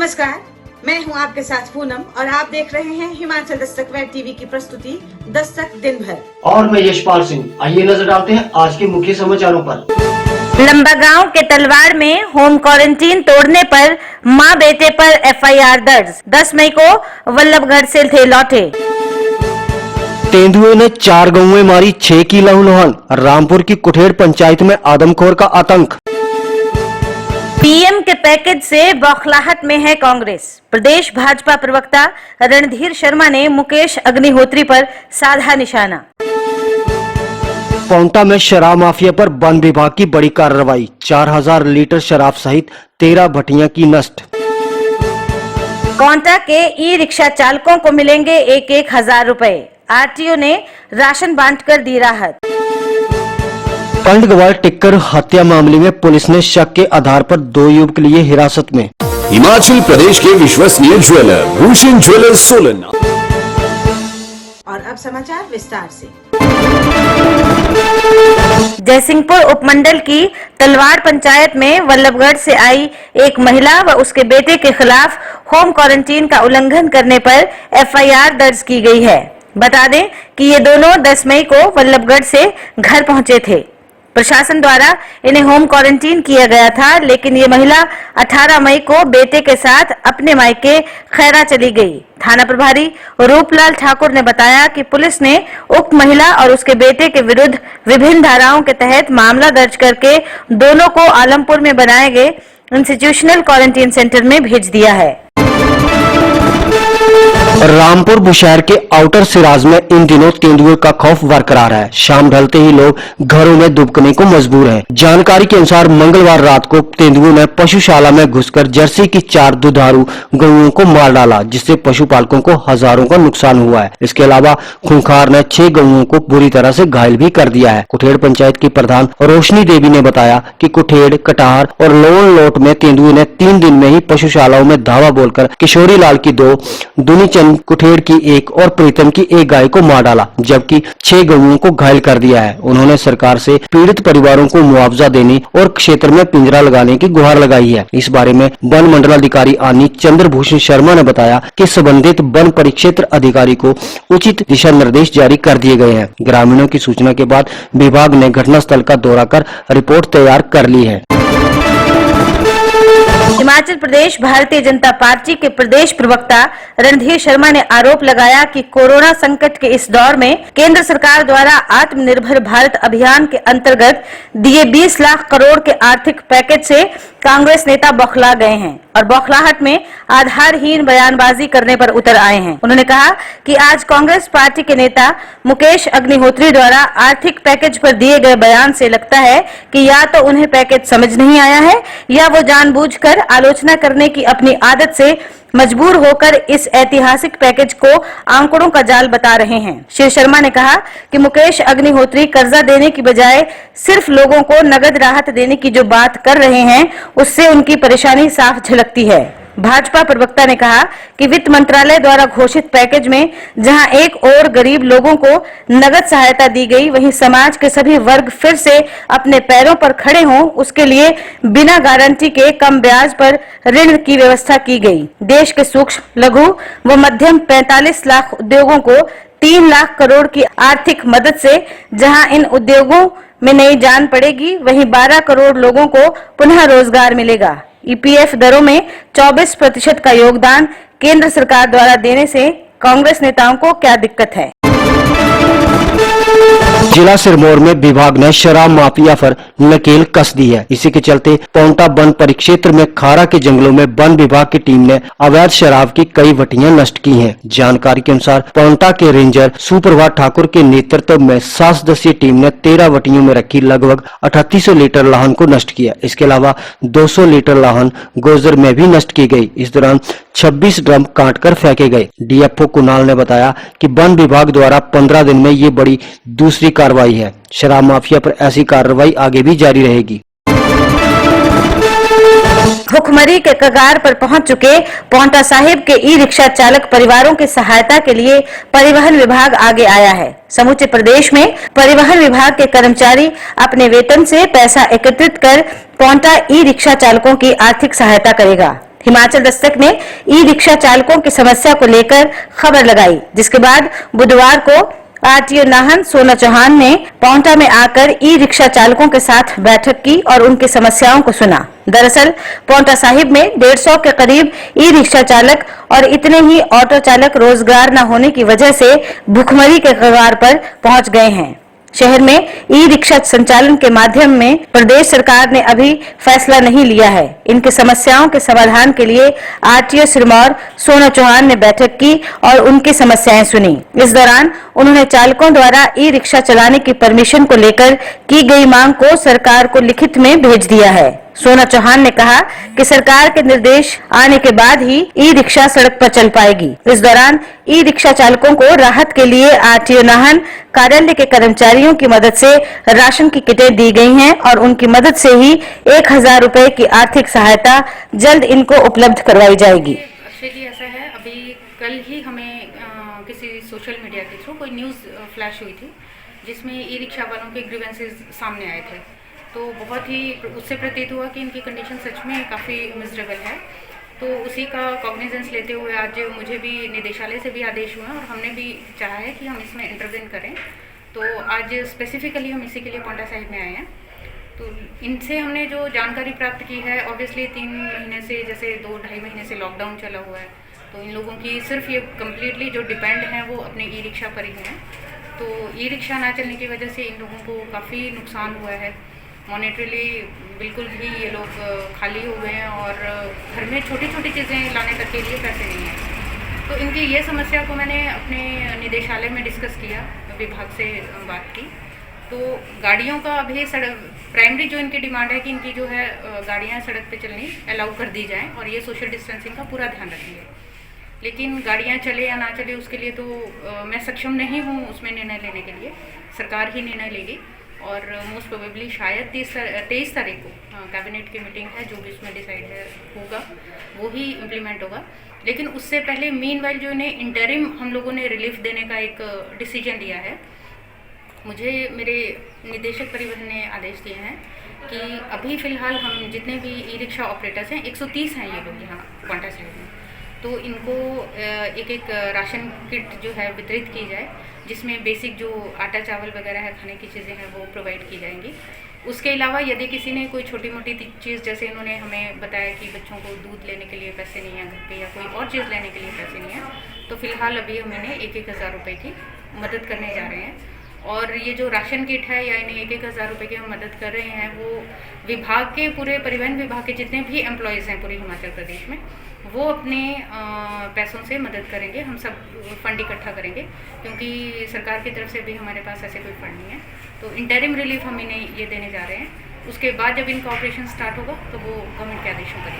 नमस्कार, मैं हूं आपके साथ पूनम और आप देख रहे हैं हिमाचल दस्तक वेब टीवी की प्रस्तुति दस्तक दिन भर। और मैं यशपाल सिंह। आइए नजर डालते हैं आज के मुख्य समाचारों पर। लंबागांव के तलवाड़ में होम क्वारंटीन तोड़ने पर मां बेटे पर एफआईआर दर्ज। 10 मई को वल्लभगढ़ से थे लौटे। तेंदुए ने 4 गौएं मारी, 6 की लहूलुहान। रामपुर की कुठेड़ पंचायत में आदमखोर का आतंक। पीएम के पैकेज से बौखलाहट में है कांग्रेस। प्रदेश भाजपा प्रवक्ता रणधीर शर्मा ने मुकेश अग्निहोत्री पर साधा निशाना। पांवटा में शराब माफिया पर वन विभाग की बड़ी कार्रवाई। 4000 लीटर शराब सहित 13 भट्टियां की नष्ट। पांवटा के ई रिक्शा चालकों को मिलेंगे 1,000 रुपए। आरटीओ ने राशन बांटकर दी राहत। पंडगवाल टिक्कर हत्या मामले में पुलिस ने शक के आधार पर 2 युवक लिए हिरासत में। हिमाचल प्रदेश के विश्वसनीय ज्वेलर भूषण ज्वेलर्स सोलन। और अब समाचार विस्तार से। जयसिंहपुर उपमंडल की तलवाड़ पंचायत में वल्लभगढ़ से आई एक महिला व उसके बेटे के खिलाफ होम क्वारंटीन का उल्लंघन करने पर एफआईआर दर्ज की गई है। बता दें कि ये दोनों 10 मई को वल्लभगढ़ से घर पहुंचे थे। प्रशासन द्वारा इन्हें होम क्वारंटीन किया गया था, लेकिन ये महिला 18 मई को बेटे के साथ अपने मायके खैरा चली गई। थाना प्रभारी रूपलाल ठाकुर ने बताया कि पुलिस ने उक्त महिला और उसके बेटे के विरुद्ध विभिन्न धाराओं के तहत मामला दर्ज करके दोनों को आलमपुर में बनाए गए इंस्टीट्यूशनल क्वारंटीन सेंटर में भेज दिया है। रामपुर बुशहर के आउटर सिराज में इन दिनों तेंदुए का खौफ बरकरार है। शाम ढलते ही लोग घरों में दुबकने को मजबूर हैं। जानकारी के अनुसार मंगलवार रात को तेंदुए ने पशुशाला में घुसकर जर्सी की 4 दुधारू गौओं को मार डाला, जिससे पशुपालकों को हजारों का नुकसान हुआ है। इसके अलावा खूंखार ने 6 गौओं को बुरी तरह से घायल भी कर दिया है। कुठेड़ पंचायत की प्रधान रोशनी देवी ने बताया कि कुठेड़, कटार और लोन लोट में तेंदुए ने 3 दिन में ही पशुशालाओं में धावा बोलकर किशोरी लाल की 2, दुनीचंद कुठेड़ की 1 और प्रीतम की 1 गाय को मार डाला, जबकि 6 गौओं को घायल कर दिया है। उन्होंने सरकार से पीड़ित परिवारों को मुआवजा देने और क्षेत्र में पिंजरा लगाने की गुहार लगाई है। इस बारे में वन मंडलाधिकारी आनी चंद्रभूषण शर्मा ने बताया कि संबंधित वन परिक्षेत्र अधिकारी को उचित दिशा निर्देश जारी कर दिए गए हैं। ग्रामीणों की सूचना के बाद विभाग ने घटनास्थल का दौरा कर रिपोर्ट तैयार कर ली है। हिमाचल प्रदेश भारतीय जनता पार्टी के प्रदेश प्रवक्ता रणधीर शर्मा ने आरोप लगाया कि कोरोना संकट के इस दौर में केंद्र सरकार द्वारा आत्मनिर्भर भारत अभियान के अंतर्गत दिए 20 लाख करोड़ के आर्थिक पैकेज से कांग्रेस नेता बौखला गए हैं और बौखलाहट में आधारहीन बयानबाजी करने पर उतर आए हैं। उन्होंने कहा कि आज कांग्रेस पार्टी के नेता मुकेश अग्निहोत्री द्वारा आर्थिक पैकेज पर दिए गए बयान से लगता है कि या तो उन्हें पैकेज समझ नहीं आया है या वो जानबूझकर आलोचना करने की अपनी आदत से मजबूर होकर इस ऐतिहासिक पैकेज को आंकड़ों का जाल बता रहे हैं। श्री शर्मा ने कहा कि मुकेश अग्निहोत्री कर्जा देने की बजाय सिर्फ लोगों को नगद राहत देने की जो बात कर रहे हैं, उससे उनकी परेशानी साफ झलकती है। भाजपा प्रवक्ता ने कहा कि वित्त मंत्रालय द्वारा घोषित पैकेज में जहां एक और गरीब लोगों को नगद सहायता दी गई, वहीं समाज के सभी वर्ग फिर से अपने पैरों पर खड़े हों, उसके लिए बिना गारंटी के कम ब्याज पर ऋण की व्यवस्था की गई। देश के सूक्ष्म, लघु व मध्यम 45 लाख उद्योगों को 3 लाख करोड़ की आर्थिक मदद से जहां इन उद्योगों में नई जान पड़ेगी, वहीं 12 करोड़ लोगों को पुनः रोजगार मिलेगा। ईपीएफ दरों में 24% का योगदान केंद्र सरकार द्वारा देने से कांग्रेस नेताओं को क्या दिक्कत है। जिला सिरमौर में विभाग ने शराब माफिया पर नकेल कस दी है। इसी के चलते पांवटा वन परिक्षेत्र में खारा के जंगलों में वन विभाग की टीम ने अवैध शराब की कई भट्टियां नष्ट की हैं। जानकारी के अनुसार पांवटा के रेंजर सुप्रभात ठाकुर के नेतृत्व में 7 सदस्यीय टीम ने 13 भट्टियों में रखी लगभग 3800 लीटर लाहन को नष्ट किया। इसके अलावा 200 लीटर लाहन गोजर में भी नष्ट की गई। इस दौरान 26 ड्रम काटकर फेंके गए। डीएफओ कुणाल ने बताया कि वन विभाग द्वारा 15 दिन में ये बड़ी दूसरी कार्रवाई है। शराब माफिया पर ऐसी कार्रवाई आगे भी जारी रहेगी। भुखमरी के कगार पर पहुंच चुके पांवटा साहिब के ई रिक्शा चालक परिवारों की सहायता के लिए परिवहन विभाग आगे आया है। समूचे प्रदेश में परिवहन विभाग के कर्मचारी अपने वेतन से पैसा एकत्रित कर पांवटा ई रिक्शा चालकों की आर्थिक सहायता करेगा। हिमाचल दस्तक ने ई रिक्शा चालकों की समस्या को लेकर खबर लगाई, जिसके बाद बुधवार को आरटीओ नाहन सोना चौहान ने पांवटा में आकर ई रिक्शा चालकों के साथ बैठक की और उनकी समस्याओं को सुना। दरअसल पांवटा साहिब में 150 के करीब ई रिक्शा चालक और इतने ही ऑटो चालक रोजगार न होने की वजह से भुखमरी के कगार पर पहुंच गए हैं। शहर में ई रिक्शा संचालन के माध्यम में प्रदेश सरकार ने अभी फैसला नहीं लिया है। इनकी समस्याओं के समाधान के लिए आरटीओ सिरमौर सोना चौहान ने बैठक की और उनकी समस्याएं सुनी। इस दौरान उन्होंने चालकों द्वारा ई रिक्शा चलाने की परमिशन को लेकर की गई मांग को सरकार को लिखित में भेज दिया है। सोना चौहान ने कहा कि सरकार के निर्देश आने के बाद ही ई रिक्शा सड़क पर चल पाएगी। इस दौरान ई रिक्शा चालकों को राहत के लिए आरटीओ नाहन कार्यालय के कर्मचारियों की मदद से राशन की किटें दी गई हैं और उनकी मदद से ही 1000 रुपए की आर्थिक सहायता जल्द इनको उपलब्ध करवाई जाएगी। अक्षय जी, ऐसा है, अभी कल ही हमें किसी सोशल मीडिया के थ्रू कोई न्यूज़ फ्लैश हुई थी जिसमें ई रिक्शा वालों के ग्रीवेंसेस सामने आए थे। तो बहुत ही उससे प्रतीत हुआ कि इनकी कंडीशन सच में काफ़ी मिजरेबल है। तो उसी का कॉग्निजेंस लेते हुए आज मुझे भी निदेशालय से भी आदेश हुए और हमने भी चाहा है कि हम इसमें इंटरवेन करें। तो आज स्पेसिफिकली हम इसी के लिए पांवटा साहिब में आए हैं। तो इनसे हमने जो जानकारी प्राप्त की है, ऑब्वियसली 3 महीने से, जैसे 2-2.5 महीने से लॉकडाउन चला हुआ है, तो इन लोगों की सिर्फ ये कम्प्लीटली जो डिपेंड हैं वो अपने ई रिक्शा पर ही हैं। तो ई रिक्शा ना चलने की वजह से इन लोगों को काफ़ी नुकसान हुआ है। मॉनेटरीली बिल्कुल भी ये लोग खाली हो गए हैं और घर में छोटी छोटी चीज़ें लाने तक के लिए पैसे नहीं हैं। तो इनकी ये समस्या को मैंने अपने निदेशालय में डिस्कस किया, विभाग से बात की। तो गाड़ियों का अभी प्राइमरी जो इनकी डिमांड है कि इनकी जो है गाड़ियाँ सड़क पे चलनी अलाउ कर दी जाएँ और ये सोशल डिस्टेंसिंग का पूरा ध्यान रखेंगे। लेकिन गाड़ियाँ चले या ना चले उसके लिए तो मैं सक्षम नहीं हूँ उसमें निर्णय लेने के लिए, सरकार ही निर्णय लेगी। और मोस्ट प्रोबेबली शायद 23 तारीख को कैबिनेट की मीटिंग है, जो भी उसमें डिसाइड होगा वो ही इम्प्लीमेंट होगा। लेकिन उससे पहले मीनवाइल जो इन्हें इंटरिम हम लोगों ने रिलीफ देने का एक डिसीजन लिया है। मुझे मेरे निदेशक परिवहन ने आदेश दिए हैं कि अभी फ़िलहाल हम जितने भी ई रिक्शा ऑपरेटर्स हैं, 130 हैं ये लोग यहाँ पांवटा साहिब में, तो इनको एक राशन किट जो है वितरित की जाए, जिसमें बेसिक जो आटा चावल वगैरह है, खाने की चीज़ें हैं, वो प्रोवाइड की जाएंगी। उसके अलावा यदि किसी ने कोई छोटी मोटी चीज़, जैसे इन्होंने हमें बताया कि बच्चों को दूध लेने के लिए पैसे नहीं हैं घर पे या कोई और चीज़ लेने के लिए पैसे नहीं हैं, तो फ़िलहाल अभी हम इन्हें 1-1 हज़ार रुपये की मदद करने जा रहे हैं। और ये जो राशन किट है या इन्हें 1-1 हज़ार रुपये की हम मदद कर रहे हैं, वो विभाग के, पूरे परिवहन विभाग के जितने भी एम्प्लॉयज़ हैं पूरे हिमाचल प्रदेश में, वो अपने पैसों से मदद करेंगे। हम सब फंड इकट्ठा करेंगे क्योंकि सरकार की तरफ से भी हमारे पास ऐसे कोई फंड नहीं है। तो इंटरिम रिलीफ हम इन्हें ये देने जा रहे हैं। उसके बाद जब इनका ऑपरेशन स्टार्ट होगा तो वो गवर्नमेंट के आदेशों पर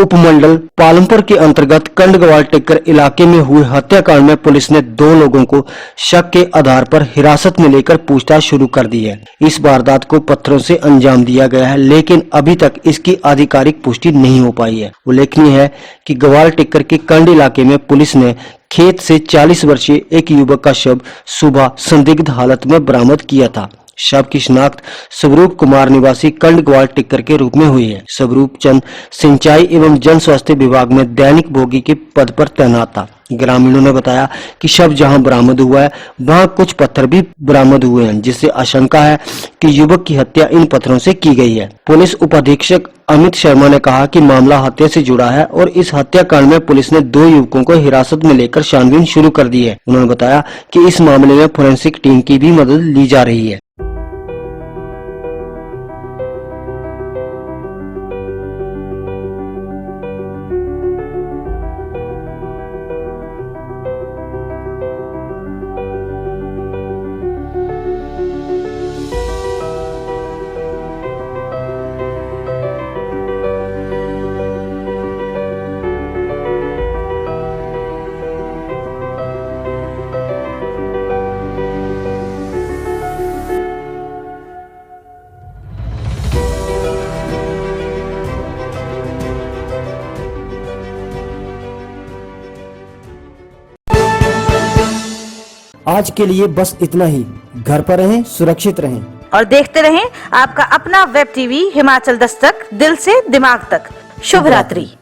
उपमंडल पालमपुर के अंतर्गत कंडगवाल टेक्कर इलाके में हुए हत्याकांड में पुलिस ने 2 लोगों को शक के आधार पर हिरासत में लेकर पूछताछ शुरू कर दी है। इस वारदात को पत्थरों से अंजाम दिया गया है, लेकिन अभी तक इसकी आधिकारिक पुष्टि नहीं हो पाई है। उल्लेखनीय है कि गवाल टेक्कर के कंड इलाके में पुलिस ने खेत से 40 वर्षीय एक युवक का शव सुबह संदिग्ध हालत में बरामद किया था। शव की शिनाख्त स्वरूप कुमार निवासी कंडगवाल टिक्कर के रूप में हुई है। स्वरूप चंद सिंचाई एवं जन स्वास्थ्य विभाग में दैनिक भोगी के पद पर तैनात था। ग्रामीणों ने बताया कि शव जहां बरामद हुआ है वहां कुछ पत्थर भी बरामद हुए हैं, जिससे आशंका है कि युवक की हत्या इन पत्थरों से की गई है। पुलिस उपाधीक्षक अमित शर्मा ने कहा कि मामला हत्या से जुड़ा है और इस हत्याकांड में पुलिस ने 2 युवकों को हिरासत में लेकर छानबीन शुरू कर दी है। उन्होंने बताया कि इस मामले में फोरेंसिक टीम की भी मदद ली जा रही है। आज के लिए बस इतना ही। घर पर रहें, सुरक्षित रहें। और देखते रहें आपका अपना वेब टीवी हिमाचल दस्तक, दिल से दिमाग तक। शुभ रात्रि।